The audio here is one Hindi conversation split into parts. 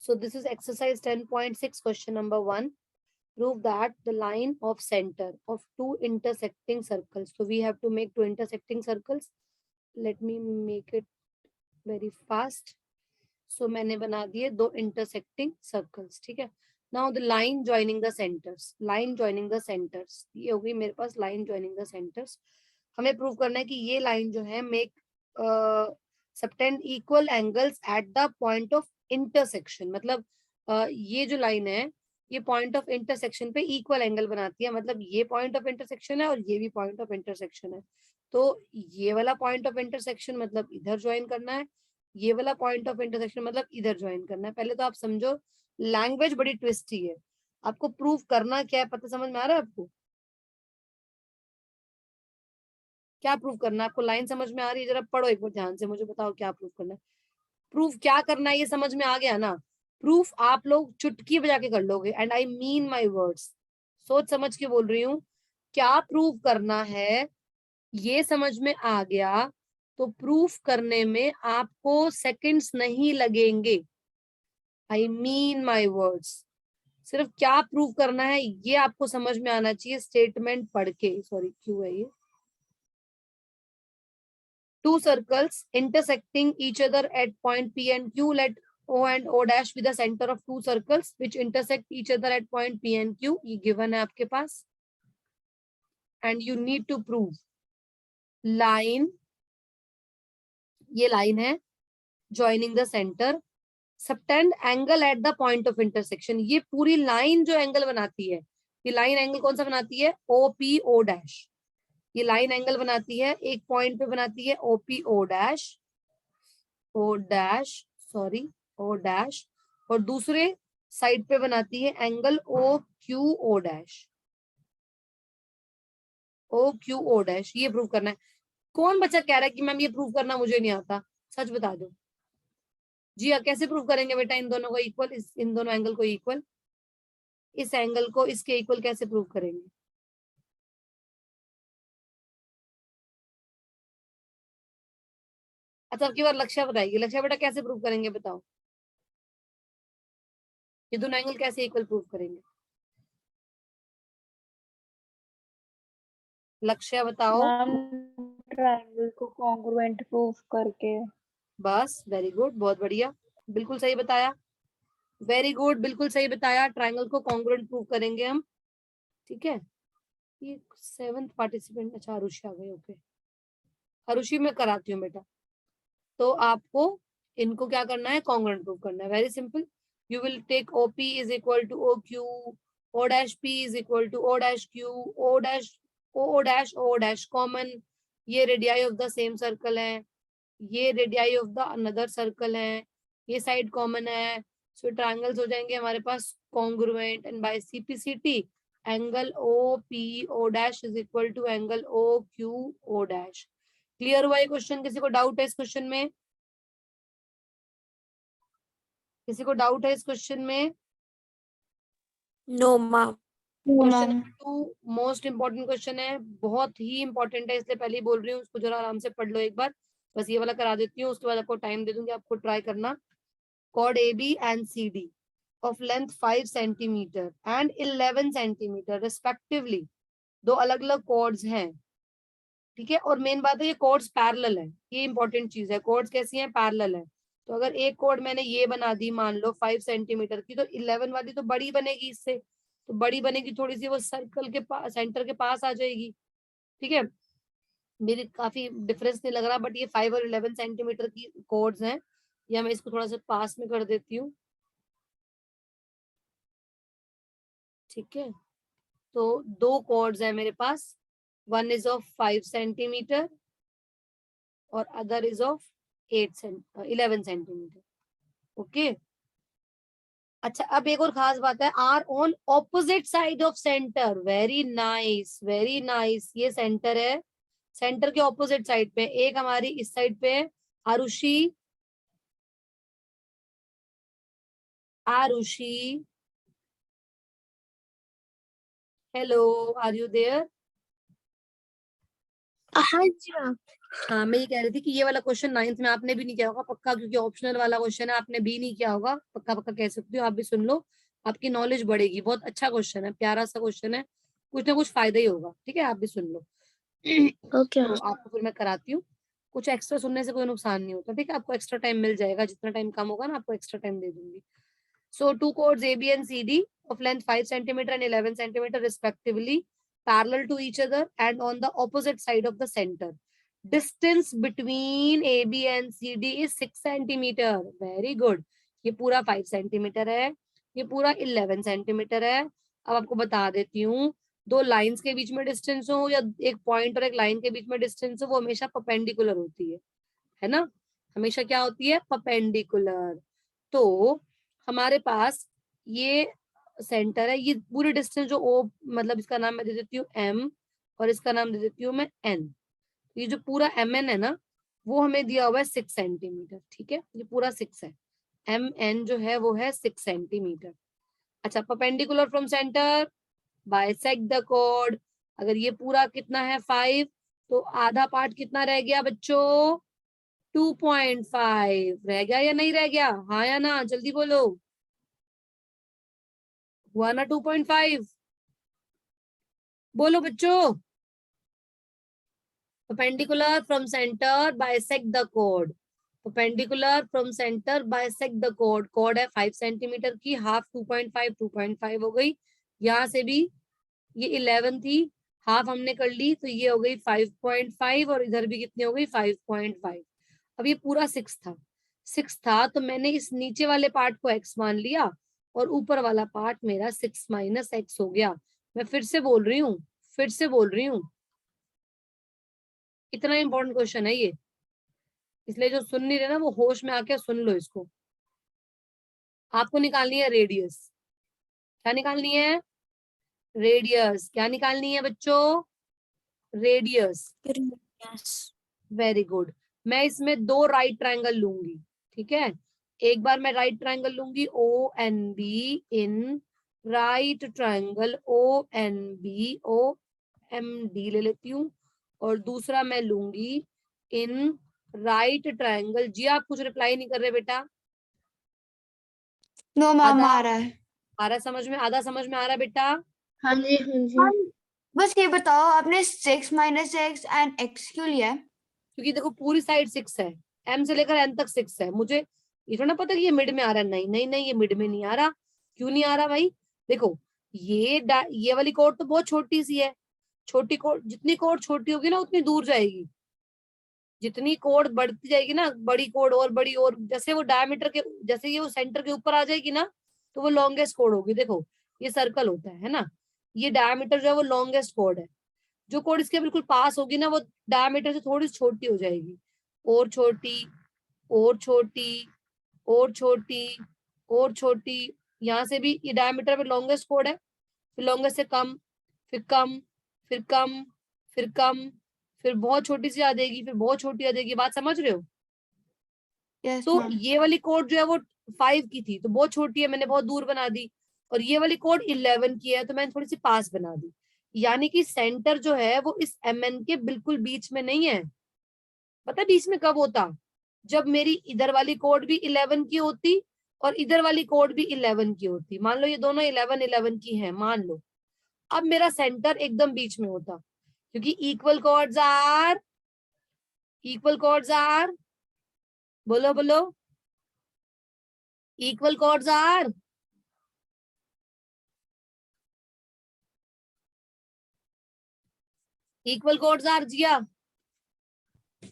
So this is exercise 10.6, question number 1. Prove that the line of center of two intersecting circles. So we have to make two intersecting circles. Let me make it very fast. So मैंने बना दिए दो intersecting circles, ठीक है. Now the line joining the centers. Line joining the centers. ये होगी मेरे पास line joining the centers. हमें प्रूव करना है कि ये लाइन जो है make subtend equal angles at the point of intersection. मतलब ये जो लाइन है ये पॉइंट ऑफ इंटरसेक्शन पे इक्वल एंगल बनाती है. मतलब ये पॉइंट ऑफ इंटरसेक्शन है और ये भी पॉइंट ऑफ इंटरसेक्शन है. तो ये वाला पॉइंट ऑफ इंटरसेक्शन मतलब इधर ज्वाइन करना है, ये वाला पॉइंट ऑफ इंटरसेक्शन मतलब इधर ज्वाइन करना है. पहले तो आप समझो, लैंग्वेज बड़ी ट्विस्टी है. आपको प्रूव करना क्या है पता समझ में आ रहा है आपको? क्या प्रूव करना है आपको? लाइन समझ में आ रही है? जरा पढ़ो एक बार ध्यान से, मुझे बताओ क्या प्रूव करना है. प्रूफ क्या करना है ये समझ में आ गया ना? प्रूफ आप लोग चुटकी बजा के कर लोगे. And I mean my words, सोच समझ के बोल रही हूँ. क्या प्रूफ करना है ये समझ में आ गया तो प्रूफ करने में आपको सेकंड्स नहीं लगेंगे. I mean my words. सिर्फ क्या प्रूफ करना है ये आपको समझ में आना चाहिए स्टेटमेंट पढ़ के. सॉरी क्यों है ये? Two circles intersecting each other at point P and Q. Let O and O dash be the center of two circles which intersect each other at point P and Q. ये given है आपके पास. And you need to prove line, ये line है joining the center, subtend angle at the point of intersection. ये पूरी line जो angle बनाती है, ये line angle कौन सा बनाती है? OP O dash. ये लाइन एंगल बनाती है, एक पॉइंट पे बनाती है OP O dash, sorry O dash, और दूसरे साइड पे बनाती है एंगल OQ O dash. ये प्रूव करना है. कौन बच्चा कह रहा है कि मैम ये प्रूव करना मुझे नहीं आता? सच बता दो जी. कैसे प्रूव करेंगे बेटा इन दोनों को इक्वल, इन दोनों एंगल को इक्वल, इस एंगल को इसके इक्वल कैसे प्रूव करेंगे? अच्छा अब की बार लक्ष्य बताएगी. लक्ष्य बेटा कैसे प्रूव करेंगे बताओ? ये दोनों एंगल कैसे इक्वल प्रूव करेंगे? लक्ष्य बताओ. मैम ट्रायंगल को कॉन्ग्रुएंट प्रूव करके. बस वेरी गुड, बहुत बढ़िया, बिल्कुल सही बताया. वेरी गुड, बिल्कुल सही बताया. ट्रायंगल को कॉन्ग्रुएंट प्रूव करेंगे हम. ठीक है. ये 7th पार्टिसिपेंट, अच्छा आरुषि आ गई. ओके आरुषि मैं कराती हूँ बेटा. तो आपको इनको क्या करना है? कॉन्ग्रुएंट प्रूव करना है. Very simple. You will take OP is equal to OQ, O dash P is equal to O dash Q, O dash common. ये radii of the same circle है, ये radii of the another circle है, ये साइड कॉमन है. सो ट्रायंगल्स हो जाएंगे हमारे पास congruent. And by CPCT angle OPO dash is equal to angle OQO dash. Clear हुआ ये क्वेश्चन? किसी को डाउट है इस क्वेश्चन में? किसी को डाउट है इस क्वेश्चन में? No ma'am. Question number 2 most important question है, बहुत ही इंपॉर्टेंट है, इसलिए पहले ही बोल रही हूँ. उसको जरा आराम से पढ़ लो एक बार. बस ये वाला करा देती हूँ, उसके बाद आपको टाइम दे दूंगी, आपको ट्राई करना. Chord AB and CD of length 5 centimeter and 11 centimeter respectively. दो अलग अलग कॉर्ड्स हैं. ठीक है. और मेन बात है ये कॉर्ड्स पैरेलल है. ये इंपॉर्टेंट चीज है. कॉर्ड्स कैसी हैं? पैरेलल है. तो अगर एक कॉर्ड मैंने ये बना दी मान लो 5 सेंटीमीटर की, तो 11 वाली तो बड़ी बनेगी इससे. तो बड़ी बनेगी थोड़ी सी, वो सर्कल के पास, सेंटर के पास आ जाएगी. ठीक है. मेरे काफी डिफरेंस नहीं लग रहा, बट ये 5 और 11 सेंटीमीटर की कॉर्ड्स हैं. या मैं इसको थोड़ा सा पास में कर देती हूँ. ठीक है. तो दो कॉर्ड्स है मेरे पास. वन इज ऑफ 5 सेंटीमीटर और other is of 11 centimetre. Okay. अच्छा अब एक और खास बात है, are on opposite side of centre. Very nice, very nice. ये सेंटर है, सेंटर के ऑपोजिट साइड पे. एक हमारी इस साइड पे है. Aarushi, Aarushi, hello, are you there? हाँ जी मैम. हाँ, मैं ये कह रही थी कि ये वाला क्वेश्चन 9th में आपने भी नहीं किया होगा पक्का, क्योंकि ऑप्शनल वाला क्वेश्चन है, आपने भी नहीं किया होगा, पक्का पक्का कह सकती हूँ। आप भी सुन लो, आपकी नॉलेज बढ़ेगी। बहुत अच्छा क्वेश्चन है, प्यारा सा क्वेश्चन है, कुछ ना कुछ फायदा ही होगा। ठीक है, आप भी सुन लो। ओके। तो आपको फिर मैं कराती हूँ। कुछ एक्स्ट्रा सुनने से कोई नुकसान नहीं होता। ठीक है, आपको एक्स्ट्रा टाइम मिल जाएगा, जितना टाइम कम होगा ना आपको एक्स्ट्रा टाइम दे दूंगी। So two chords AB and CD of length 5 centimeter and 11 centimeter respectively, parallel to each other and on the opposite side of the center. Distance between AB and CD is 6 centimeter. Very good. ये पूरा 5 centimeter है, ये पूरा 11 centimeter है। अब आपको बता देती हूँ, दो लाइंस के बीच में डिस्टेंस हो या एक पॉइंट और एक लाइन के बीच में डिस्टेंस हो, वो हमेशा परपेंडिकुलर होती है ना? हमेशा क्या होती है? परपेंडिकुलर। तो हमारे पास ये सेंटर है, ये पूरी डिस्टेंस जो ओ, मतलब इसका नाम मैं दे देती हूँ m और इसका नाम दे देती हूँ मैं n। ये जो पूरा mn है ना, वो हमें दिया हुआ है 6 सेंटीमीटर। ठीक है, ये पूरा 6 है, mn जो है वो है 6 सेंटीमीटर। अच्छा, perpendicular from centre, bisect the chord. अगर ये पूरा कितना है 5, तो आधा पार्ट कितना रह गया बच्चों? 2.5 रह गया या नहीं रह गया? हाँ या ना, जल्दी बोलो। हुआ ना 2.5? बोलो बच्चों। Perpendicular from centre bisect the chord, perpendicular from centre bisect the chord. Chord है 5 सेंटीमीटर की, हाफ 2.5, 2.5 हो गई। यहाँ से भी ये 11 थी, हाफ हमने कर ली, तो ये हो गई 5.5 और इधर भी कितनी हो गई? 5.5। अब ये पूरा 6 था, तो मैंने इस नीचे वाले पार्ट को x मान लिया और ऊपर वाला पार्ट मेरा 6 माइनस x हो गया। मैं फिर से बोल रही हूँ, इतना इंपॉर्टेंट क्वेश्चन है ये, इसलिए जो सुन नहीं रहे ना वो होश में आके सुन लो इसको। आपको निकालनी है रेडियस। क्या निकालनी है? रेडियस। क्या निकालनी है बच्चों? रेडियस। यस। Very good. मैं इसमें दो राइट ट्रायंगल लूंगी। ठीक है, एक बार मैं राइट ट्रायंगल लूंगी O N B in right triangle O N B O M D ले लेती हूँ, और दूसरा मैं लूंगी इन राइट ट्रायंगल। जी आप कुछ रिप्लाई नहीं कर रहे बेटा? नो मैम, आधा आ रहा है। आ रहा समझ में? आधा समझ में आ रहा बेटा? हाँ जी, हाँ जी। बस ये बताओ, आपने 6 माइनस एक्स एंड एक्स क्यों लिया है? क्योंकि देखो पूरी साइड 6 है, एम से लेकर एन तक 6 है। मुझे ये थोड़ा पता कि ये मिड में आ रहा है। नहीं नहीं नहीं, ये मिड में नहीं आ रहा। क्यों नहीं आ रहा भाई? देखो, ये वाली कोड तो बहुत छोटी सी है। छोटी कोड, जितनी कोड छोटी होगी ना उतनी दूर जाएगी। जितनी कोड बढ़ती जाएगी ना, बड़ी कोड और बड़ी, और जैसे वो डायमीटर के, जैसे ये वो सेंटर के ऊपर आ जाएगी ना, तो वो लॉन्गेस्ट कोड होगी। देखो, ये सर्कल होता है ना, ये डायमीटर जो है वो लॉन्गेस्ट कोड है। जो कोड इसके बिल्कुल पास होगी ना, वो डायमीटर से थोड़ी छोटी हो जाएगी, और छोटी, और छोटी, और छोटी, और छोटी। यहाँ से भी ये डायमीटर में लॉन्गेस्ट कोड है, फिर लॉन्गेस्ट से कम, फिर कम, फिर कम, फिर कम, फिर बहुत छोटी सी आ जाएगी, फिर बहुत छोटी आ जाएगी। बात समझ रहे हो? यस तो मैम। ये वाली कोड जो है वो 5 की थी, तो बहुत छोटी है, मैंने बहुत दूर बना दी। और ये वाली कोड 11 की है, तो मैंने थोड़ी सी पास बना दी। यानी कि सेंटर जो है वो इस MN के बिल्कुल बीच में नहीं है। पता बीच में कब होता? जब मेरी इधर वाली कोड भी 11 की होती और इधर वाली कोड भी 11 की होती। मान लो ये दोनों 11 11 की हैं, मान लो। अब मेरा सेंटर एकदम बीच में होता, क्योंकि इक्वल कॉर्ड्स आर, बोलो बोलो, equal chords are equal chords are जिया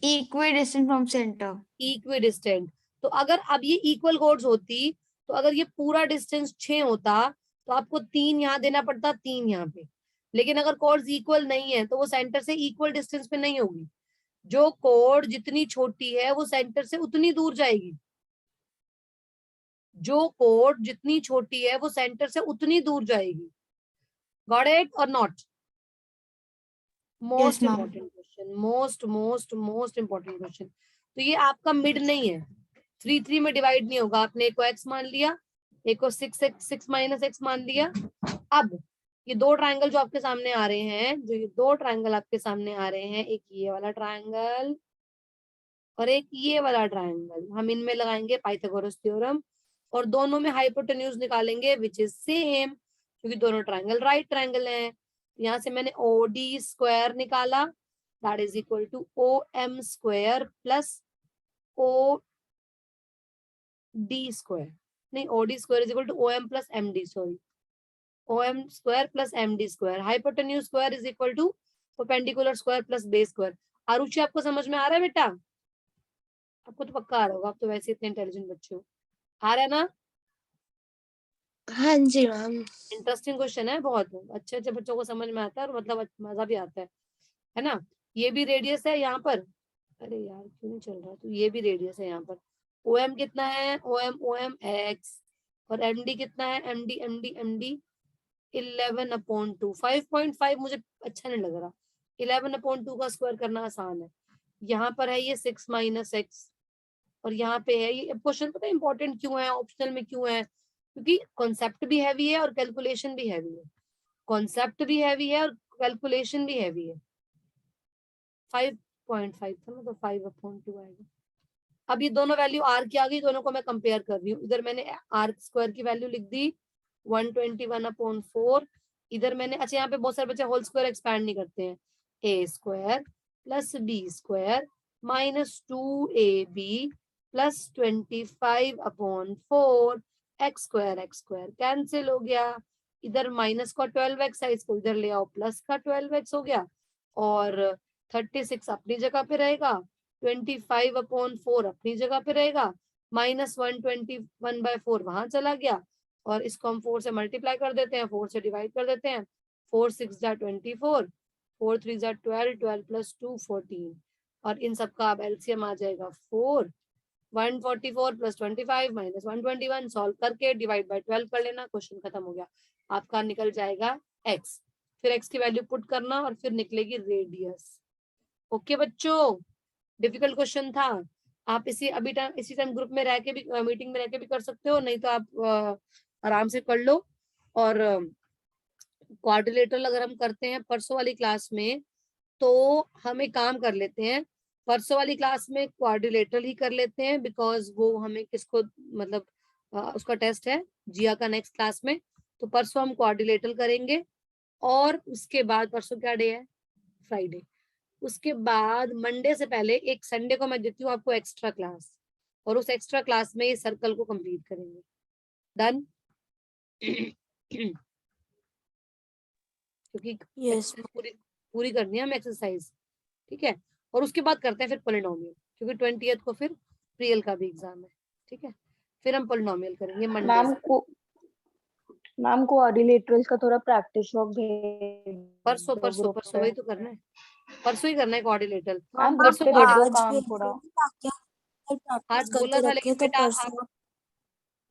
equidistant from centre. Equidistant. तो अगर अब ये इक्वल कॉर्ड्स होती, तो अगर ये पूरा डिस्टेंस 6 होता, तो आपको 3 यहाँ देना पड़ता, 3 यहाँ पे। लेकिन अगर कॉर्ड्स इक्वल नहीं है, तो वो सेंटर से इक्वल डिस्टेंस पे नहीं होगी। जो कोड जितनी छोटी है वो सेंटर से उतनी दूर जाएगी। जो कोड जितनी छोटी है वो सेंटर से उतनी दूर जाएगी। गॉट इट और not? Yes most ma'am. Important question, most most most important question. तो ये आपका मिड नहीं है, 3 3 में डिवाइड नहीं होगा। आपने एक को x मान लिया, एक को 6 माइनस x मान लिया। अब ये दो ट्रायंगल जो आपके सामने आ रहे हैं, जो ये दो ट्रायंगल आपके सामने आ रहे हैं, एक ये वाला ट्रायंगल और एक ये वाला ट्रायंगल, हम इनमें लगाएंगे पाइथागोरस थ्योरम और दोनों में हाइपोटेन्यूज निकालेंगे विच इज सेम, क्योंकि दोनों ट्रायंगल राइट ट्रायंगल हैं। यहाँ से मैंने OD स्क्वायर निकाला, that is equal to OM square plus OD square, नहीं OD square is equal to OM plus MD, sorry OM square plus MD square. Hypotenuse square is equal to perpendicular square plus base square. Aarushi आपको समझ में आ रहा है बेटा? आपको तो पक्का आ रहा होगा, आप तो वैसे इतने इंटेलिजेंट बच्चे हो। आ रहा है ना? हाँ जी मैम। इंटरेस्टिंग क्वेश्चन है, बहुत अच्छे अच्छे बच्चों को समझ में आता है और मतलब मजा भी आता है ना। ये भी रेडियस है यहाँ पर, अरे यार क्यों नहीं चल रहा, तो ये भी रेडियस है यहाँ पर। OM कितना है? OM x और MD कितना है? MD 11/2, 5.5 मुझे अच्छा नहीं लग रहा। 11/2 का स्क्वायर करना आसान है। यहाँ पर है ये 6 - x और यहाँ पे है ये। क्वेश्चन पता है इंपॉर्टेंट क्यों है, ऑप्शनल में क्यों है? क्योंकि कॉन्सेप्ट भी हैवी है और कैलकुलेशन भी हैवी है। कॉन्सेप्ट भी हैवी है और कैलकुलेशन भी हैवी है। 5.5 था ना, तो 5/2 आएगा। अब ये दोनों वैल्यू आर की आ गई, दोनों को मैं कंपेयर कर रही हूँ। इधर मैंने आर स्क्वायर की वैल्यू लिख दी 121/4। इधर मैंने, अच्छा यहाँ पे बहुत सारे बच्चे होल स्क्वायर एक्सपैंड नहीं करते हैं। A square plus B square minus 2AB plus 25/4 x square cancel हो गया। इधर माइनस का 12x है, इसको इधर ले आओ, प्लस का 12x हो गया और 36 अपनी जगह पे रहेगा, 25/4 अपनी जगह पे रहेगा, माइनस 121/4 वहां चला गया और इसको हम 4 से मल्टीप्लाई कर देते हैं, 4 से डिवाइड कर देते हैं। 4 6 जा 24, 4 3 जा 12, 12 प्लस 2 14 और इन सबका अब एलसीएम आ जाएगा 4। 144 प्लस 25 माइनस 121 सॉल्व करके डिवाइड बाय 12 कर लेना, क्वेश्चन खत्म हो गया। आपका निकल जाएगा x, फिर x की वैल्यू पुट करना और फिर निकलेगी रेडियस। ओके बच्चों, डिफिकल्ट क्वेश्चन था। आप इसी टाइम ग्रुप में रह के भी, मीटिंग में रह के भी कर सकते हो, नहीं तो आप आराम से कर लो। और क्वाड्रिलेटरल अगर हम करते हैं परसों वाली क्लास में, तो हम एक काम कर लेते हैं, परसों वाली क्लास में क्वाड्रिलेटरल ही कर लेते हैं, बिकॉज वो हमें किसको मतलब उसका टेस्ट है जिया का नेक्स्ट क्लास में, तो परसों हम क्वाड्रिलेटरल करेंगे। और उसके बाद परसों क्या डे है? फ्राइडे। उसके बाद मंडे से पहले एक संडे को मैं देती हूँ आपको एक्स्ट्रा क्लास, और उस एक्स्ट्रा क्लास में इस सर्कल को कंप्लीट करेंगे। डन? क्योंकि यस पूरी करनी है हमें एक्सरसाइज, ठीक है। और उसके बाद करते हैं फिर पॉलिनोमियल, क्योंकि 20th को फिर प्रियल का भी एग्जाम है, ठीक है। फिर हम पॉलिनोमियल करेंगे मंडे से। मैम कोऑर्डिनेटर्स का थोड़ा प्रैक्टिस वर्क परसों वही तो करना है, परसों ही करना है कोऑर्डिनेटर। मैम परसों ग्रुप पे भेज दो आज काम भी थोड़ा। आज बोला करके था, रखे लेकिन तो बेटा परसों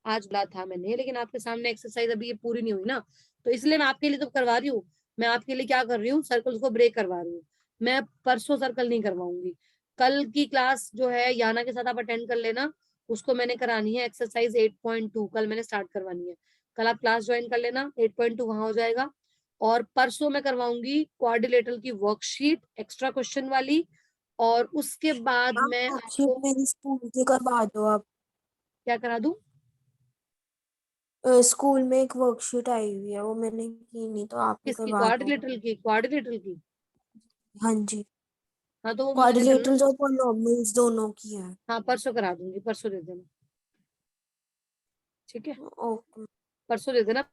आज बोला था मैंने, लेकिन आपके सामने एक्सरसाइज अभी ये पूरी नहीं हुई ना, तो इसलिए मैं आपके लिए तो करवा रही हूँ। मैं आपके लिए क्या कर रही हूँ, सर्कल्स को ब्रेक करवा रही हूँ। मैं परसों सर्कल नहीं करवाऊंगी। कल की क्लास जो है याना के साथ आप अटेंड कर लेना, उसको मैंने करानी है एक्सरसाइज 8.2, कल मैंने स्टार्ट करवानी है। कल आप क्लास ज्वाइन कर लेना, 8.2 वहां हो जाएगा। और परसों मैं करवाऊंगी क्वाड्रिलेटरल की वर्कशीट एक्स्ट्रा क्वेश्चन वाली, और उसके बाद मैं वर्कशीट आपको मेरी स्कूल की करवा दो आप। क्या करा दूं? स्कूल में एक वर्कशीट आई हुई है, वो मैंने की नहीं, तो आप ही किसकी? करवा दो। क्वाड्रिलेटरल की? हाँ जी, हाँ तो वो मुझे दे देना। क्वाड्रिलेटरल और पॉलिनॉमियल्स दोनों की है। हाँ परसों करा दूंगी, परसों दे देना, ठीक है। ओके। परसों दे देना।